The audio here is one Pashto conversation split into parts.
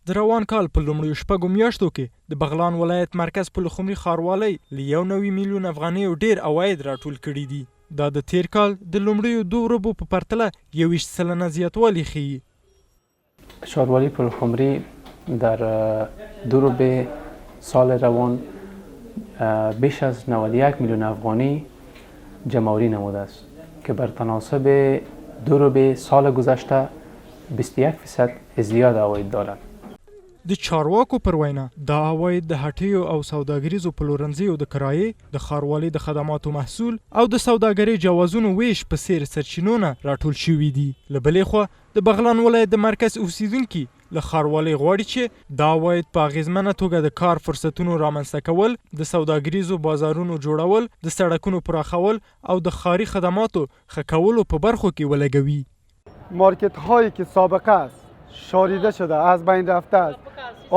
د روان کال په لومړیو شپږو میاشتو کې د بغلان ولایت مرکز پلخمري ښاروالۍ له 1 میلیون افغانیو ډیر عواید راټول کړي دي. دا د تیر کال د لومړیو 2 ربو په پرتله 21 سلنه زیاتوالی ښیي. ښاروالۍ پلخمري در 2 ربع سال روان بیش از 91 میلیون افغانی جمع‌آوری نموده است که بر تناسب 2 ربع سال گذشته 21% ازدیاد عواید دارد. د چارواکو پر وینا دا عواید د هټیو او سوداګریزو پلورنځیو د کرایې، د ښاروالۍ د خدماتو محصول او د سوداګرۍ جوازونو ویش په څیر سرچینو نه راټول شوي دي. له بلې خوا د بغلان ولایت د مرکز اوسیدونکي له ښاروالۍ غواړي چې دا عواید په اغیزمنه توګه د کار فرصتونو رامنځته کول، د سوداګریزو بازارونو جوړول، د سړکونو پراخول او د ښاري خدماتو ښه کولو په برخو کې ولګوي. مارکت هایی که سابقه است شاریده شده، از بین رفته است،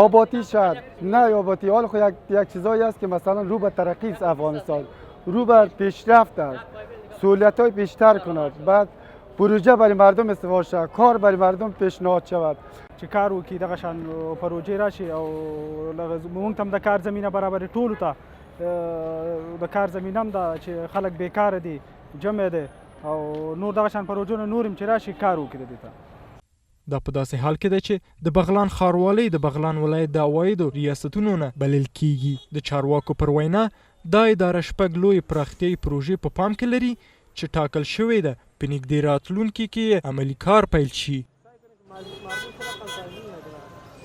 آبادی شد، نه آبادی، حال خود یک چیزایی است که مثلا رو به ترقی است، افغانستان رو به پیشرفت است، سهولت های بیشتر کند، بعد پروژه برای مردم استفاده شود، کار برای مردم پیشنهاد شود. چې کار وکړي دغه شان پروژې راشي او موږ ته هم د کار زمینه برابرې، ټولو ته د کار زمینه هم ده چې خلک بیکاره دي، جمع دي او نور دغه شان پروژونه نور هم چې راشي کار وکړي دې ته. دا په داسې حال کې ده چې د بغلان ښاروالۍ د بغلان ولایت د عوایدو ریاستونو نه بلل کیږي. د چارواکو پر وینا دا اداره 6 لوی پراختیایي پروژې په پام کې لري چې ټاکل شوې ده په نږدې راتلونکي کې عملي کار پیل شي.